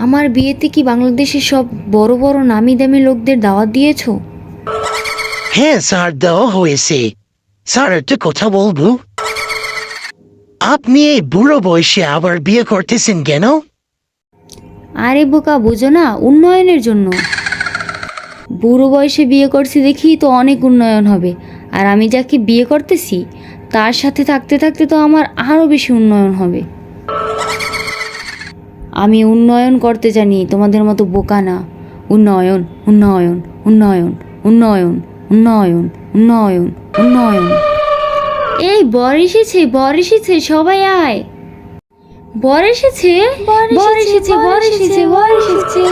আমার বিয়েতে কি বাংলাদেশের সব বড় বড় নামি দামি লোকদের দাওয়াত দিয়েছো? হ্যাঁ স্যার, দেওয়া হয়েছে। স্যার একটা কথা বলবো, আপনি এই বুড়ো বয়সে আবার বিয়ে করতেছেন কেন? আরে বোকা, বুঝো না, উন্নয়নের জন্য। বুড়ো বয়সে বিয়ে করছি দেখি তো অনেক উন্নয়ন হবে, আর আমি যাকে বিয়ে করতেছি তার সাথে থাকতে থাকতে তো আমার আরও বেশি উন্নয়ন হবে। আমি উন্নয়ন করতে জানি, তোমাদের মতো বোকা না। উন্নয়ন, উন্নয়ন, উন্নয়ন, উন্নয়ন, উন্নয়ন, উন্নয়ন, উন্নয়ন। এই বর এসেছে, বর এসেছে, সবাই আয়। বর এসেছে, বর এসেছে, বর এসেছে, বর এসেছে।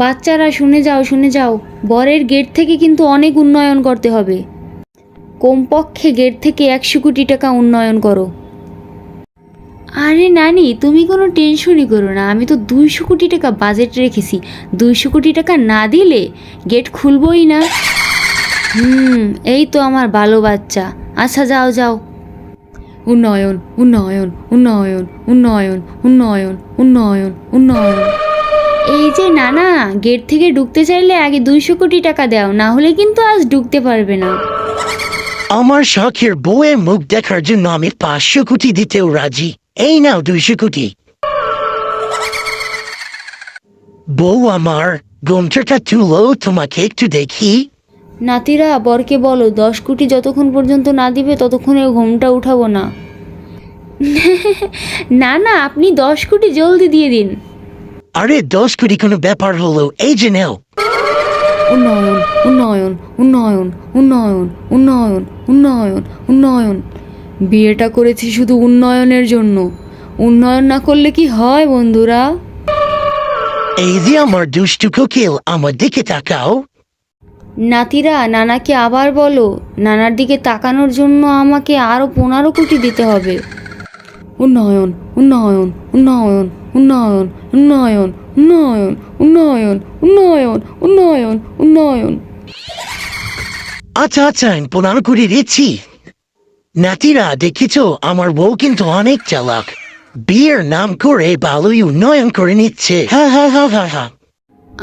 বাচ্চারা শুনে যাও, শুনে যাও, বরের গেট থেকে কিন্তু অনেক উন্নয়ন করতে হবে। কমপক্ষে গেট থেকে 100 কোটি টাকা উন্নয়ন করো। আরে নানি, তুমি কোনো টেনশনই করো না, আমি তো 200 কোটি টাকা বাজেট রেখেছি। 200 কোটি টাকা না দিলে গেট খুলবই না। এই তো আমার ভালো বাচ্চা। আচ্ছা যাও যাও। উন্নয়ন, উন্নয়ন, উন্নয়ন, উন্নয়ন, উন্নয়ন, উন্নয়ন, উন্নয়ন। এই যে নানা, গেট থেকে ঢুকতে চাইলে আগে 200 কোটি টাকা দাও, না হলে কিন্তু আজ ঢুকতে পারবে না। আমার শখের বউয়ের মুখ দেখার জন্য আমি 500 কোটি দিতেও রাজি। এই নাও 200 কোটি। বউ আমার, ঘুমটাটা তুলো, তোমাকে একটু দেখি। নাতিরা, বরকে বলো 10 কোটি যতক্ষণ পর্যন্ত না দিবে ততক্ষণে ঘুমটা উঠাবো না। না না, আপনি 10 কোটি জলদি দিয়ে দিন। আরে 10 কোটি কোনো ব্যাপার হলো, এই যে নাও। উন্নয়ন, উন্নয়ন, উন্নয়ন, উন্নয়ন, উন্নয়ন, উন্নয়ন, উন্নয়ন। বিয়েটা করেছি শুধু উন্নয়নের জন্য। উন্নয়ন না করলে কি হয় বন্ধুরা? এই যে আমার দুষ্টু কোকিল, আমার দিকে তাকাও। নাতিরা, নানাকে আবার বলো, নানার দিকে তাকানোর জন্য আমাকে আরও 15 কোটি দিতে হবে। উন্নয়ন, উন্নয়ন, উন্নয়ন, উন্নয়ন, উন্নয়ন, উন্নয়ন, উন্নয়ন, উন্নয়ন, উন্নয়ন, উন্নয়ন। আচ্ছা আচ্ছা, 15 কোটি দিচ্ছি। নাতিরা দেখেছো, আমার বউ কিন্তু অনেক চালাক। বিয়ের নাম করে ভালোই উন্নয়ন করে নিচ্ছে। হ্যাঁ হ্যাঁ হ্যাঁ হ্যাঁ হ্যাঁ।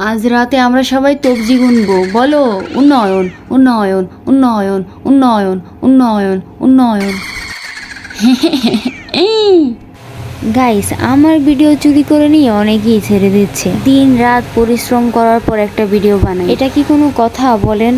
আজ রাতে আমরা সবাই তবজি গুনবো। বলো উন্নয়ন, উন্নয়ন, উন্নয়ন, উন্নয়ন, উন্নয়ন, উন্নয়ন। গাইস, আমার ভিডিও চুরি করে নিয়ে অনেকেই ছেড়ে দিচ্ছে। দিন রাত পরিশ্রম করার পর একটা ভিডিও বানাই, এটা কি কোনো কথা বলেন?